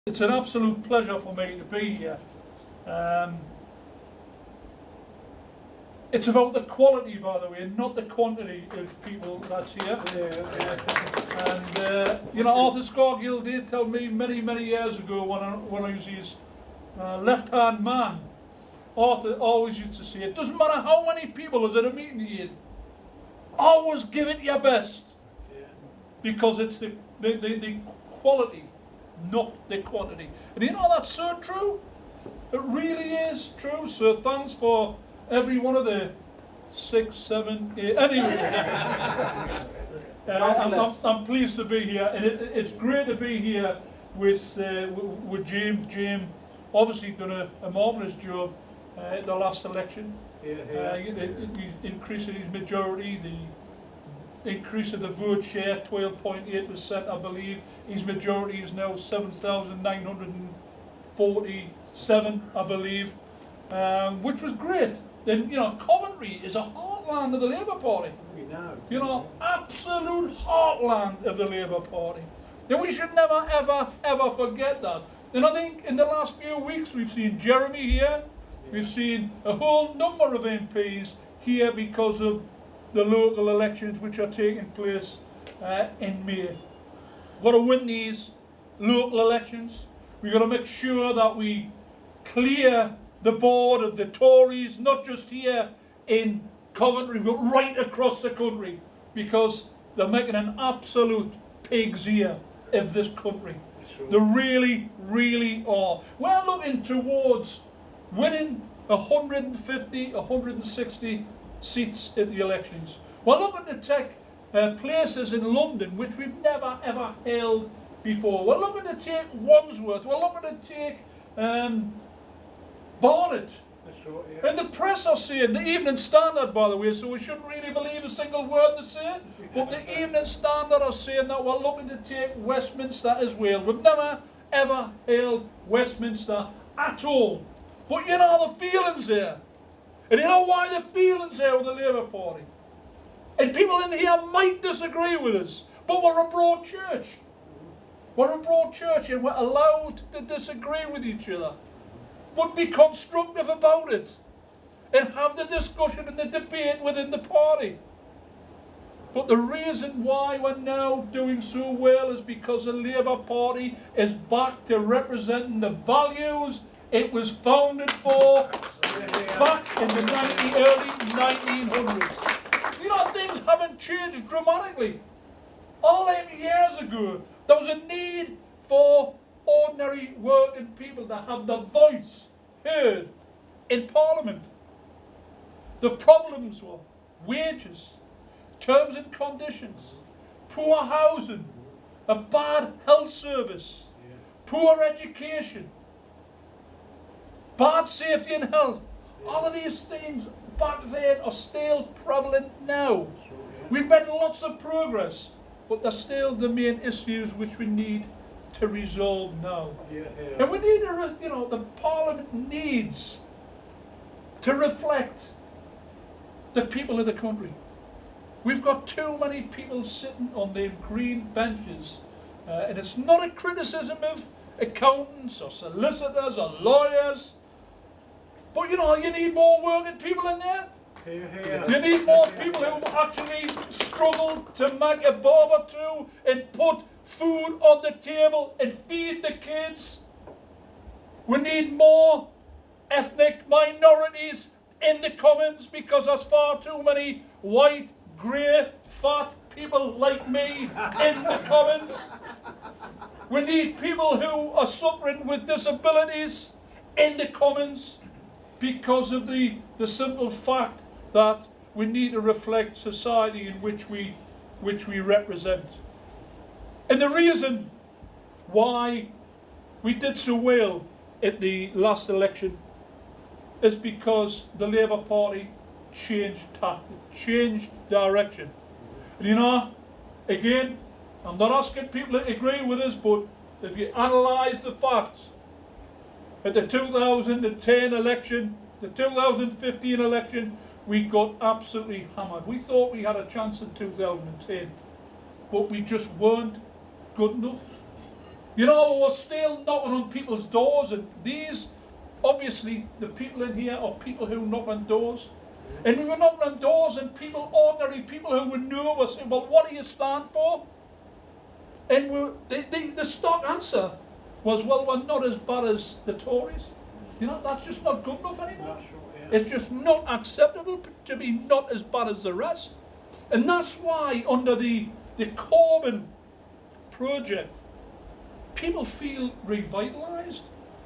It's an absolute pleasure for me to be here. It's about the quality, by the way, not the quantity of people that's here. And you know, Arthur Scargill did tell me many years ago when I was his left-hand man. Arthur always used to say, it doesn't matter how many people is at a meeting you in, always give it your best, because it's the quality, not the quantity. And you know, that's so true. It really is true. So thanks for every one of the 6, 7, 8. Anyway, I'm pleased to be here, and it's great to be here with James. James obviously done a marvellous job at the last election. Increasing his majority, the increase of the vote share, 12.8%, I believe. His majority is now 7,947, I believe, which was great. Then, you know, Coventry is a heartland of the Labour Party. You know, absolute heartland of the Labour Party. And we should never, ever forget that. And I think in the last few weeks we've seen Jeremy here, we've seen a whole number of MPs here because of the local elections which are taking place in May. We've got to win these local elections. We've got to make sure that we clear the board of the Tories, not just here in Coventry, but right across the country, because they're making an absolute pig's ear of this country. They really are. We're looking towards winning 150, 160 seats at the elections. We're looking to take places in London which we've never ever held before. We're looking to take Wandsworth. We're looking to take Barnet. And the press are saying, the Evening Standard, by the way, so we shouldn't really believe a single word they say, but the Evening Standard are saying that we're looking to take Westminster as well. We've never ever held Westminster at all. But you know the feelings there. And you know why the feelings there with the Labour Party. And people in here might disagree with us, but we're a broad church. We're a broad church and we're allowed to disagree with each other. But be constructive about it. And have the discussion and the debate within the party. But the reason why we're now doing so well is because the Labour Party is back to representing the values it was founded for back in the early 1900s. You know, things haven't changed dramatically. All them years ago, there was a need for ordinary working people to have their voice heard in Parliament. The problems were wages, terms and conditions, poor housing, a bad health service, poor education, bad safety and health. All of these things back then are still prevalent now. We've made lots of progress, but they're still the main issues which we need to resolve now. And we need to, you know, the Parliament needs to reflect the people of the country. We've got too many people sitting on them green benches, and it's not a criticism of accountants or solicitors or lawyers, but you know, you need more working people in there. You need more people who actually struggle to make a bob or two and put food on the table and feed the kids. We need more ethnic minorities in the Commons, because there's far too many white, grey, fat people like me in the Commons. We need people who are suffering with disabilities in the Commons, because of the simple fact that we need to reflect society in which we represent. And the reason why we did so well at the last election is because the Labour Party changed tactic, changed direction. And you know, again, I'm not asking people to agree with us, but if you analyse the facts, at the 2010 election, the 2015 election, we got absolutely hammered. We thought we had a chance in 2010, but we just weren't good enough. You know, we're still knocking on people's doors, and these, obviously, the people in here are people who knock on doors. And we were knocking on doors, and people, ordinary people who would know us, saying, well, what do you stand for? And the stock answer was, well, we're not as bad as the Tories. You know, that's just not good enough anymore. It's just not acceptable to be not as bad as the rest. And that's why under the Corbyn project, people feel revitalised.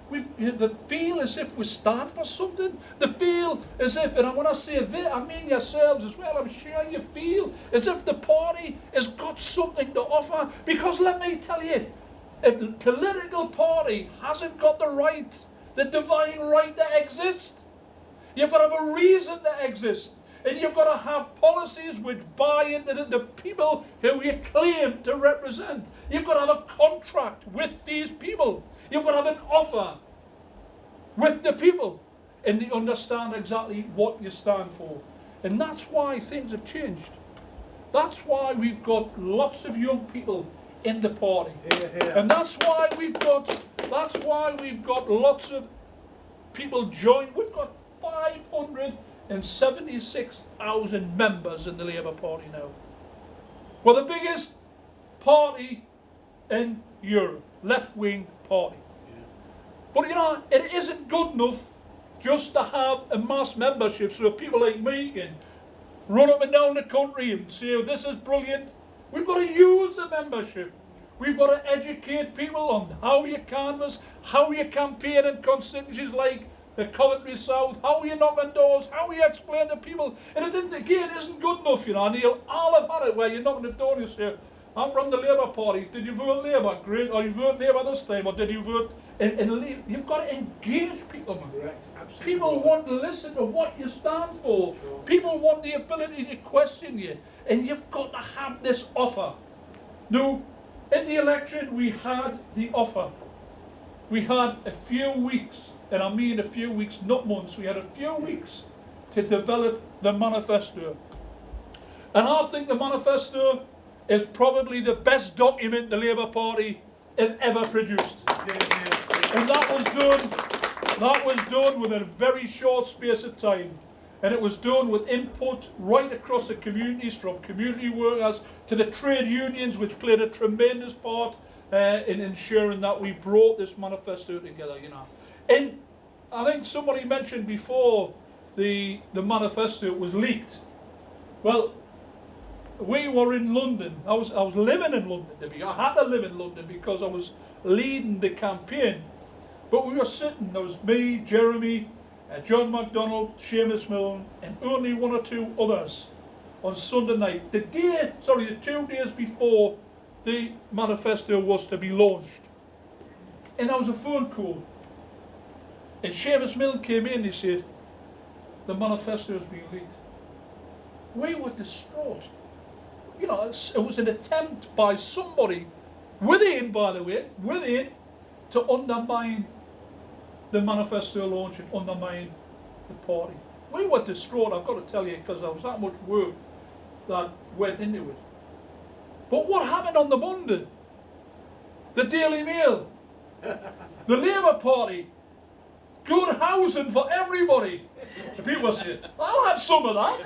They feel as if we stand for something. They feel as if, and when I say they, I mean yourselves as well, I'm sure you feel as if the party has got something to offer. Because let me tell you, a political party hasn't got the right, the divine right to exist. You've got to have a reason to exist. And you've got to have policies which buy into the people who you claim to represent. You've got to have a contract with these people. You've got to have an offer with the people. And they understand exactly what you stand for. And that's why things have changed. That's why we've got lots of young people in the party. And that's why we've got lots of people join. We've got 576,000 members in the Labour Party now. We're the biggest party in Europe, left-wing party. But you know, it isn't good enough just to have a mass membership so people like me can run up and down the country and say, oh, this is brilliant. We've got to use the membership. We've got to educate people on how you canvass, how you campaign in constituencies like the Coventry South, how you knock on doors, how you explain to people. And it isn't good enough, you know. And you'll all have had it where you knock on the door and you say, I'm from the Labour Party. Did you vote Labour? Great. Or you vote Labour this time? Or did you vote in Labour? You've got to engage people, man. Correct. Absolutely. People want to listen to what you stand for. Sure. People want the ability to question you. And you've got to have this offer. Now, in the election, we had the offer. We had a few weeks, and I mean a few weeks, not months, we had a few weeks to develop the manifesto. And I think the manifesto is probably the best document the Labour Party have ever produced. And that was done within a very short space of time. And it was done with input right across the communities, from community workers to the trade unions, which played a tremendous part in ensuring that we brought this manifesto together, you know. And I think somebody mentioned before the manifesto was leaked. Well, we were in London. I was living in London. I had to live in London because I was leading the campaign. But we were sitting, there was me, Jeremy, John MacDonald, Seamus Milne, and only one or two others on Sunday night. The 2 days before the manifesto was to be launched. And there was a phone call. And Seamus Milne came in and he said, the manifesto has been leaked. We were distraught. You know, it was an attempt by somebody, within, by the way, within, to undermine the manifesto launch and undermine the party. We were distraught, I've got to tell you, because there was that much work that went into it. But what happened on the Monday? The Daily Mail, the Labour Party, good housing for everybody. The people were saying, I'll have some of that.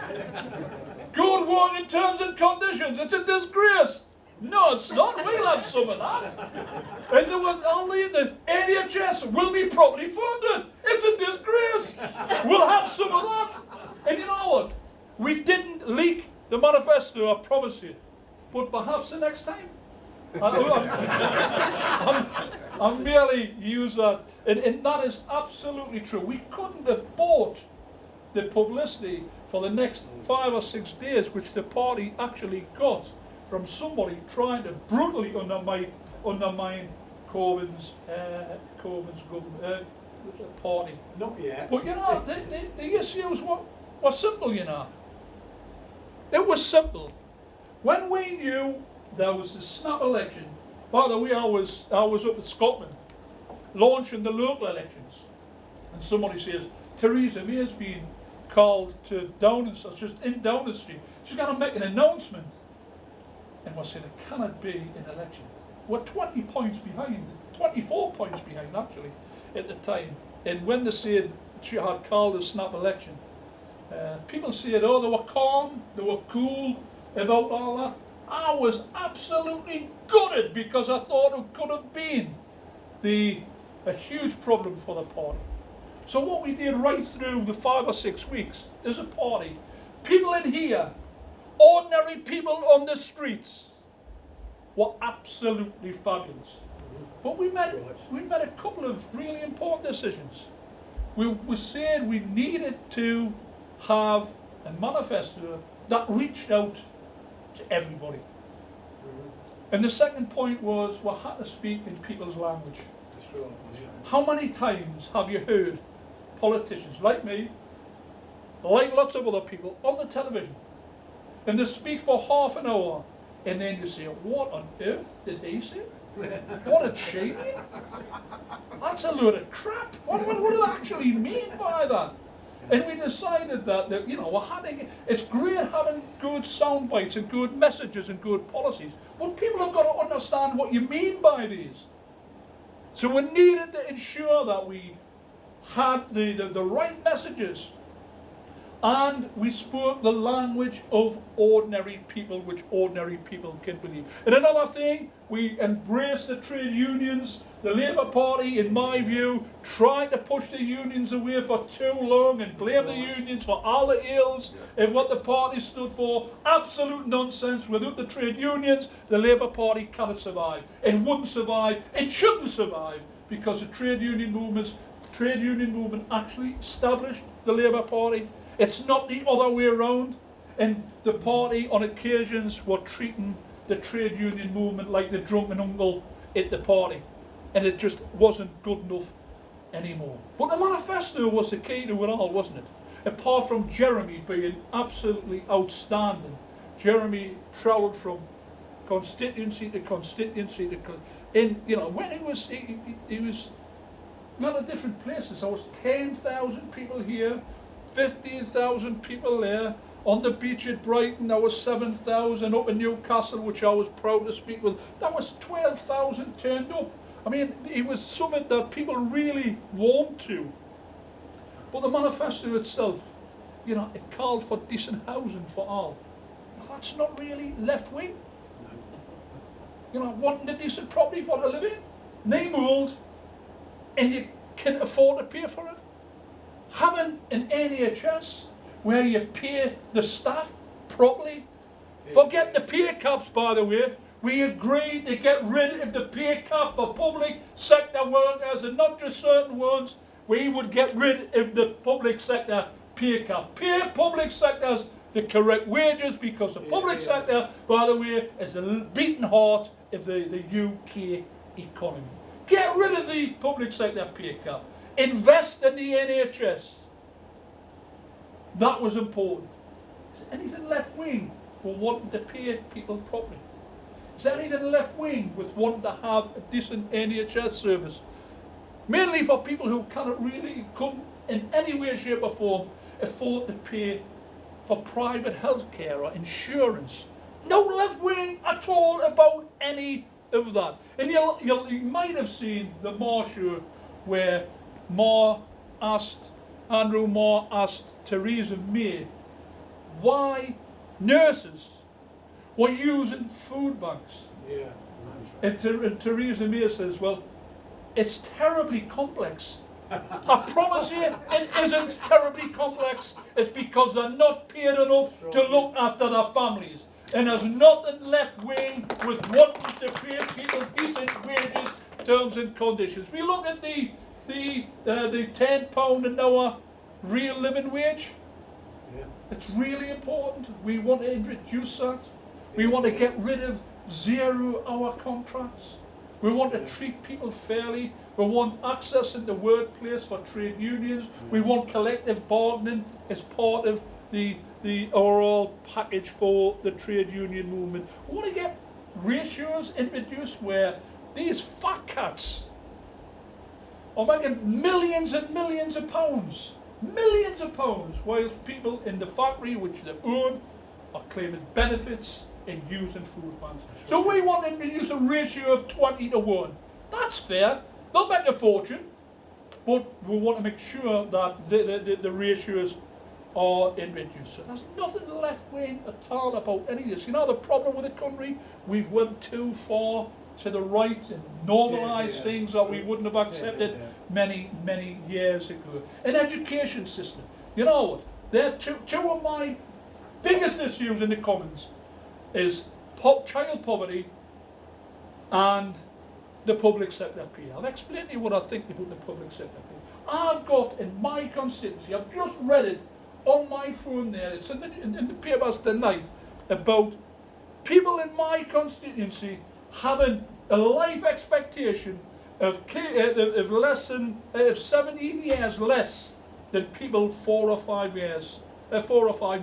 Good working terms and conditions, it's a disgrace. No, it's not. We'll have some of that. And there was only the NHS will be properly funded. It's a disgrace. We'll have some of that. And you know what? We didn't leak the manifesto, I promise you. But perhaps the next time. I merely use that. And that is absolutely true. We couldn't have bought the publicity for the next 5 or 6 days, which the party actually got from somebody trying to brutally undermine Corbyn's government, party. Not yet. But you know, the issues were simple, you know. It was simple. When we knew there was the snap election, by the way, I was up in Scotland, launching the local elections, and somebody says, Theresa May's been called to Downing, just in Downing Street. She's got to make an announcement. And we're saying, it cannot be an election. were 20 points behind, 24 points behind actually, at the time. And when they said she had called a snap election, people said, oh, they were calm, they were cool about all that. I was absolutely gutted because I thought it could have been a huge problem for the party. So what we did right through the 5 or 6 weeks as a party, people in here, ordinary people on the streets, were absolutely fabulous. But we made a couple of really important decisions. We said we needed to have a manifesto that reached out to everybody. And the second point was we had to speak in people's language. How many times have you heard politicians like me, like lots of other people, on the television, and they speak for half an hour, and then you say, what on earth did he say? What did she mean? That's a load of crap. What do they actually mean by that? And we decided that you know, it's great having good sound bites and good messages and good policies, but people have got to understand what you mean by these. So we needed to ensure that we had the right messages, and we spoke the language of ordinary people, which ordinary people can believe. And another thing, we embraced the trade unions. The Labour Party, in my view, tried to push the unions away for too long and blame the unions for all the ills of what the party stood for. Absolute nonsense. Without the trade unions, the Labour Party cannot survive, and wouldn't survive, and shouldn't survive, because the trade union movement actually established the Labour Party. It's not the other way around. And the party, on occasions, were treating the trade union movement like the drunken uncle at the party. And it just wasn't good enough anymore. But the manifesto was the key to it all, wasn't it? Apart from Jeremy being absolutely outstanding. Jeremy travelled from constituency to constituency and you know, when he was lot of different places. There was 10,000 people here, 15,000 people there. On the beach at Brighton, there was 7,000. Up in Newcastle, which I was proud to speak with, that was 12,000 turned up. I mean, it was something that people really warmed to. But the manifesto itself, you know, it called for decent housing for all. Now, that's not really left-wing. You know, wanting a decent property for to live in, name old, and you can afford to pay for it. Having an NHS where you pay the staff properly. Forget the pay caps, by the way. We agreed to get rid of the pay cap for public sector workers, and not just certain ones. We would get rid of the public sector pay cap. Pay public sectors the correct wages, because the public sector, by the way, is the beating heart of the UK economy. Get rid of the public sector pay cap. Invest in the NHS. That was important. Is there anything left wing with wanting to pay people properly? Is there anything left wing with wanting to have a decent NHS service? Mainly for people who cannot really come in any way, shape or form afford to pay for private health care or insurance. No left wing at all about any of that. And you might have seen the Marr show where Andrew Marr asked Theresa May why nurses were using food banks. Yeah. And Theresa May says, well, it's terribly complex. I promise you, it isn't terribly complex. It's because they're not paid enough to look after their families. And there's nothing left wing with wanting to pay people decent wages, terms and conditions. We look at the £10 an hour real living wage. Yeah. It's really important. We want to introduce that. We want to get rid of 0-hour contracts. We want to treat people fairly. We want access in the workplace for trade unions. We want collective bargaining as part of the overall package for the trade union movement. We want to get ratios introduced where these fat cats are making millions and millions of pounds. Millions of pounds, whilst people in the factory which they own are claiming benefits in using food banks. So we want to introduce a ratio of 20:1. That's fair. They'll make a fortune, but we want to make sure that the ratios are introduced. So there's nothing left-wing at all about any of this. You know the problem with the country? We've went too far to the right and normalised things that we wouldn't have accepted many years ago. An education system. You know what? They're two of my biggest issues in the Commons is child poverty and the public sector pay. I'll explain to you what I think about the public sector pay. I've got in my constituency, I've just read it on my phone there, it's in the papers tonight, about people in my constituency having a life expectation of less than 17 years less than people 4 or 5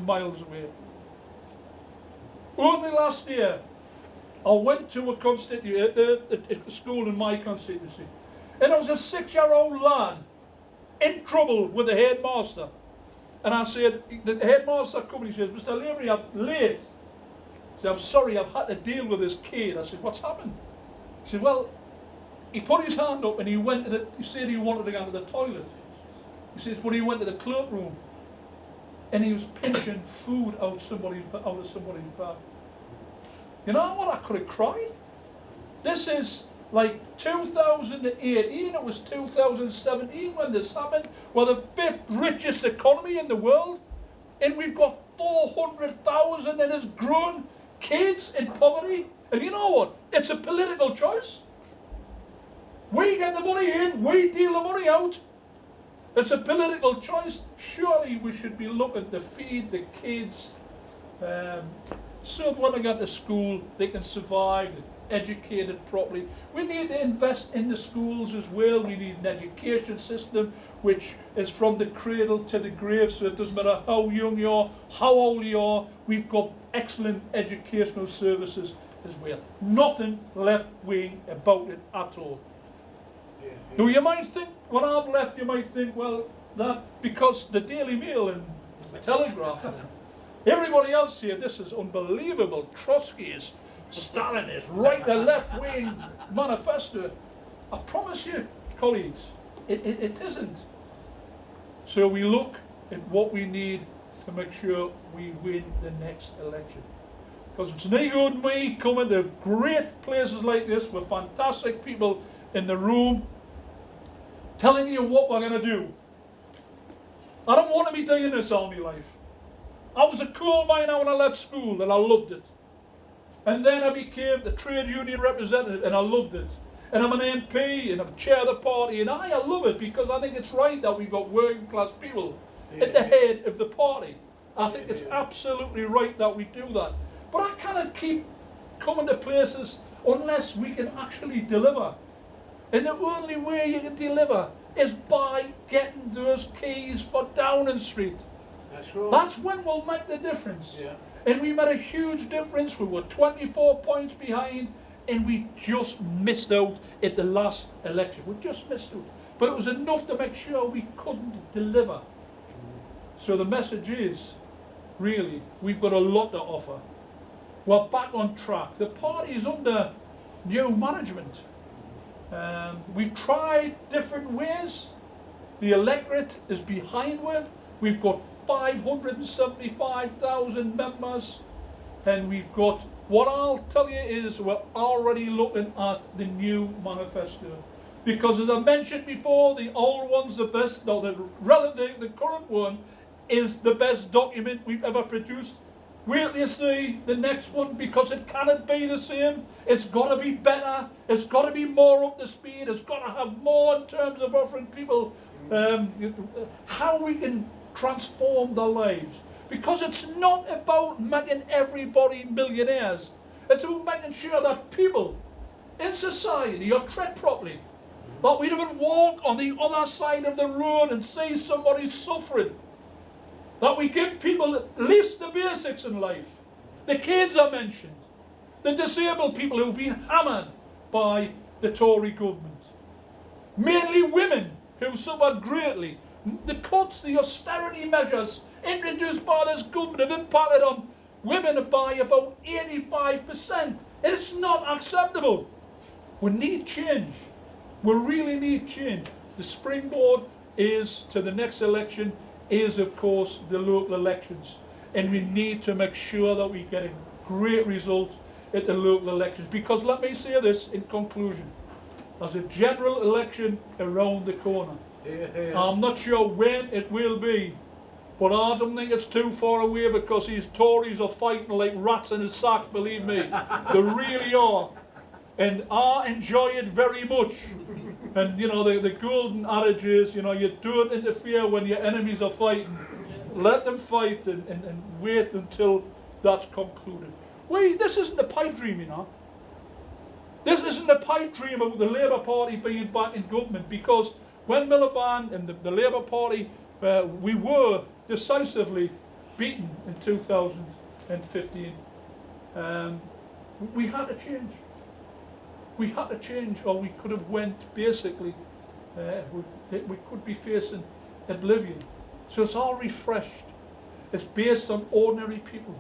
miles away. Only last year, I went to a school in my constituency, and there was a 6-year-old lad in trouble with the headmaster. And I said, the headmaster come and he says, Mr. Lavery, I'm late. I said, I'm sorry, I've had to deal with this kid. I said, what's happened? He said, well, he put his hand up and he said he wanted to go to the toilet. He says, but he went to the cloakroom and he was pinching food out of somebody's bag. You know what? I could have cried. This is like 2018, it was 2017 when this happened. We're the 5th richest economy in the world, and we've got 400,000 and it's grown kids in poverty. And you know what? It's a political choice. We get the money in, we deal the money out. It's a political choice. Surely we should be looking to feed the kids so when they get to school they can survive, educated properly. We need to invest in the schools as well. We need an education system which is from the cradle to the grave, so it doesn't matter how young you are, how old you are, we've got excellent educational services as well. Nothing left-wing about it at all. Now you might think, when I've left, you might think, well, that because the Daily Mail and the Telegraph and everybody else here, this is unbelievable. Trotsky is Stalinist, right the left-wing manifesto. I promise you, colleagues, it isn't. So we look at what we need to make sure we win the next election. Because it's no good me coming to great places like this with fantastic people in the room telling you what we're going to do. I don't want to be doing this all my life. I was a coal miner when I left school and I loved it. And then I became the trade union representative and I loved it. And I'm an MP and I'm chair of the party and I love it because I think it's right that we've got working class people at the head of the party. I think it's absolutely right that we do that. But I cannot keep coming to places unless we can actually deliver. And the only way you can deliver is by getting those keys for Downing Street. That's right. That's when we'll make the difference. Yeah. And we made a huge difference. We were 24 points behind and we just missed out at the last election. We just missed out. But it was enough to make sure we couldn't deliver. So the message is, really, we've got a lot to offer. We're back on track. The party is under new management. We've tried different ways. The electorate is behind it. We've got 575,000 members, and we've got, what I'll tell you is we're already looking at the new manifesto. Because as I mentioned before, the old one's the best, no, the current one is the best document we've ever produced. Wait till you see the next one, because it cannot be the same. It's got to be better. It's got to be more up to speed. It's got to have more in terms of offering people how we can transform their lives. Because it's not about making everybody millionaires. It's about making sure that people in society are treated properly. That we don't walk on the other side of the road and see somebody suffering. That we give people at least the basics in life. The kids are mentioned. The disabled people who've been hammered by the Tory government. Mainly women who suffered greatly. The cuts, the austerity measures introduced by this government have impacted on women are by about 85%. And it's not acceptable. We need change. We really need change. The springboard is to the next election is, of course, the local elections. And we need to make sure that we get a great result at the local elections. Because let me say this in conclusion. There's a general election around the corner. I'm not sure when it will be, but I don't think it's too far away, because these Tories are fighting like rats in a sack, believe me. They really are. And I enjoy it very much. And you know, the golden adage is, you know, you don't interfere when your enemies are fighting. Let them fight and wait until that's concluded. This isn't a pipe dream, you know. This isn't a pipe dream of the Labour Party being back in government, because when Miliband and the Labour Party, we were decisively beaten in 2015, we had to change. We had to change, or we could have went basically, we could be facing oblivion. So it's all refreshed. It's based on ordinary people.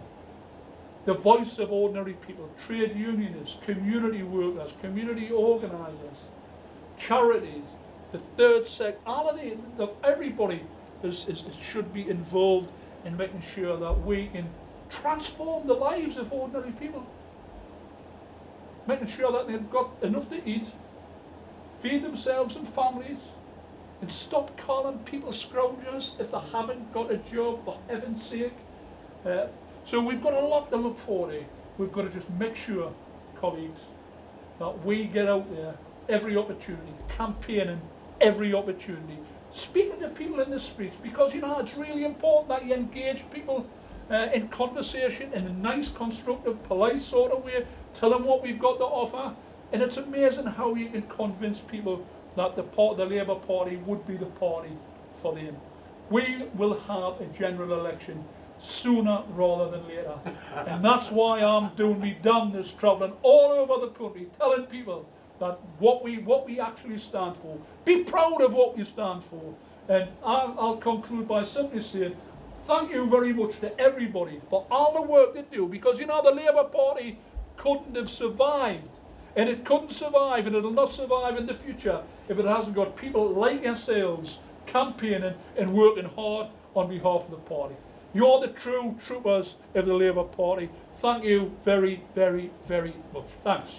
The voice of ordinary people, trade unionists, community workers, community organisers, charities, the third sector, all of everybody should be involved in making sure that we can transform the lives of ordinary people. Making sure that they've got enough to eat, feed themselves and families, and stop calling people scroungers if they haven't got a job, for heaven's sake. So we've got a lot to look forward to. We've got to just make sure, colleagues, that we get out there every opportunity, campaigning every opportunity, speaking to people in the streets, because you know it's really important that you engage people in conversation in a nice, constructive, polite sort of way. Tell them what we've got to offer, and it's amazing how you can convince people that the Labour Party would be the party for them. We will have a general election sooner rather than later, and that's why I'm doing me damnedest travelling all over the country, telling people that what we actually stand for. Be proud of what we stand for. And I'll conclude by simply saying thank you very much to everybody for all the work they do, because you know the Labour Party couldn't have survived, and it couldn't survive, and it'll not survive in the future if it hasn't got people like yourselves campaigning and working hard on behalf of the party. You're the true troopers of the Labour Party. Thank you very, very, very much. Thanks.